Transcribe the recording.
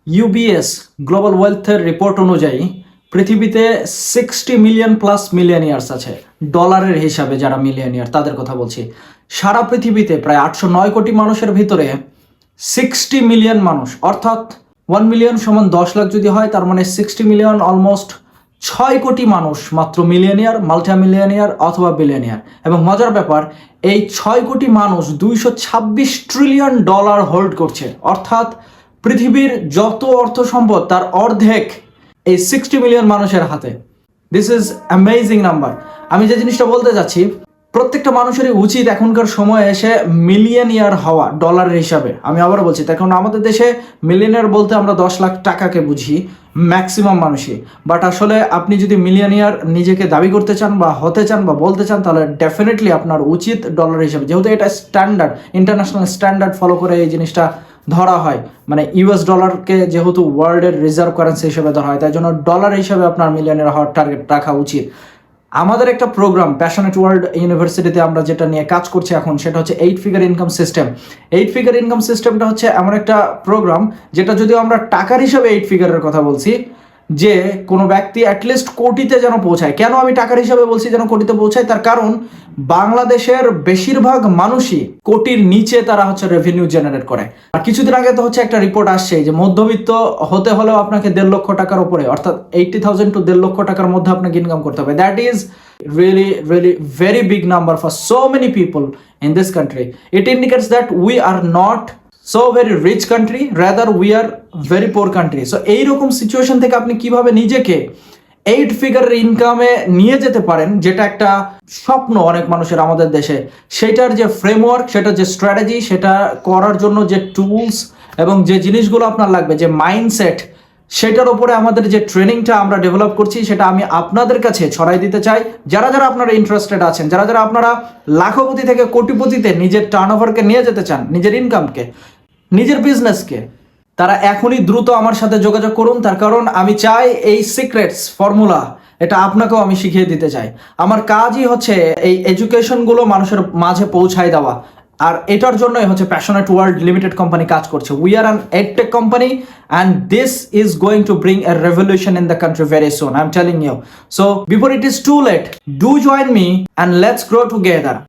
UBS global ওয়েলথের report অনুযায়ী পৃথিবীতে 60 million plus মিলিয়নিয়ার্স আছে। ডলারের হিসাবে যারা মিলিয়নিয়ার তাদের কথা বলছি। সারা পৃথিবীতে প্রায় 809 কোটি মানুষের ভিতরে 60 মিলিয়ন মানুষ, অর্থাৎ 1 মিলিয়ন সমান 10 লাখ যদি হয়, তার মানে 60 মিলিয়ন অলমোস্ট 6 কোটি মানুষ মাত্র মিলিয়নিয়ার, মাল্টি মিলিয়নিয়ার অথবা বিলিয়নিয়ার। এবং মজার ব্যাপার, এই 6 কোটি মানুষ 226 ট্রিলিয়ন ডলার হোল্ড করছে, অর্থাৎ পৃথিবীর যত অর্থ সম্পদ তার অর্ধেক এই 60 মিলিয়ন মানুষের হাতে। This is amazing number. আমি যে জিনিসটা বলতে যাচ্ছি, প্রত্যেকটা মানুষেরই উচিত এখনকার সময়ে এসে মিলিয়নিয়ার হওয়া ডলারের হিসাবে। আমি আবারও বলছি, তার কারণ আমাদের দেশে মিলিয়নিয়ার বলতে আমরা 10 লাখ টাকাকে বুঝি ম্যাক্সিমাম মানুষই। বাট আসলে আপনি যদি মিলিয়নিয়ার নিজেকে দাবি করতে চান বা হতে চান বা বলতে চান, তাহলে ডেফিনেটলি আপনার উচিত ডলার হিসাবে, যেহেতু এটা স্ট্যান্ডার্ড, ইন্টারন্যাশনাল স্ট্যান্ডার্ড ফলো করে এই জিনিসটা ধরা হয়। মানে ইউএস ডলারকে যেহেতু ওয়ার্ল্ডের রিজার্ভ কারেন্সি হিসেবে ধরা হয়, তাই জন্য ডলার হিসাবে আপনার মিলিয়নিয়ার হওয়ার টার্গেট রাখা উচিত। আমাদের একটা প্রোগ্রাম প্যাশনেট ওয়ার্ল্ড ইউনিভার্সিটিতে আমরা যেটা নিয়ে কাজ করছি এখন, সেটা হচ্ছে 8 figure income system. 8 figure income সিস্টেমটা হচ্ছে এমন একটা প্রোগ্রাম যেটা, যদিও আমরা টাকার হিসাবে 8 ফিগারের কথা বলছি, যে কোনো ব্যক্তি অ্যাটলিস্ট কোটিতে যেন পৌঁছায়। কেন আমি টাকার হিসাবে বলছি যেন কোটিতে পৌঁছায়? তার কারণ বাংলাদেশের বেশিরভাগ মানুষই কোটির নিচে তারা হচ্ছে রেভিনিউ জেনারেট করে। আর কিছুদিন আগে তো হচ্ছে একটা রিপোর্ট আসছে যে মধ্যবিত্ত হতে হলেও আপনাকে 1.5 লক্ষ টাকার উপরে, অর্থাৎ 80,000 to 1.5 লক্ষ টাকার মধ্যে আপনাকে ইনকাম করতে হবে। That is really very big number for so many people in this country. It indicates that we are not so very rich country, rather we are very poor country. So এইরকম situation থেকে আপনি কিভাবে নিজেকে 8 figure ইনকামে নিয়ে যেতে পারেন, যেটা একটা স্বপ্ন অনেক মানুষের আমাদের দেশে, সেটার যে ফ্রেমওয়ার্ক, সেটার যে স্ট্র্যাটেজি, সেটা করার জন্য যে টুলস এবং যে জিনিসগুলো আপনার লাগবে, যে মাইন্ডসেট, সেটার উপরে আমাদের যে ট্রেনিংটা আমরা ডেভেলপ করছি, সেটা আমি আপনাদের কাছে ছড়াই দিতে চাই। যারা যারা আপনারা ইন্টারেস্টেড আছেন, যারা যারা আপনারা লাখপতি থেকে কোটিপতিতে নিজের টার্নওভারকে নিয়ে যেতে চান, নিজের ইনকামকে, নিজের বিজনেসকে, তারা এখনই দ্রুত আমার সাথে যোগাযোগ করুন। তার কারণ আমি চাই এই সিক্রেটস ফর্মুলা এটা আপনাকেও আমি শিখিয়ে দিতে চাই। আমার কাজই হচ্ছে এই এডুকেশনগুলো মানুষের মাঝে পৌঁছায় দেওয়া, আর এটার জন্যই হচ্ছে প্যাশনেট ওয়ার্ল্ড লিমিটেড কোম্পানি কাজ করছে। We are an edtech company and this is going to bring a revolution in the country very soon, I am telling you. So before it is too late, do join me and let's grow together.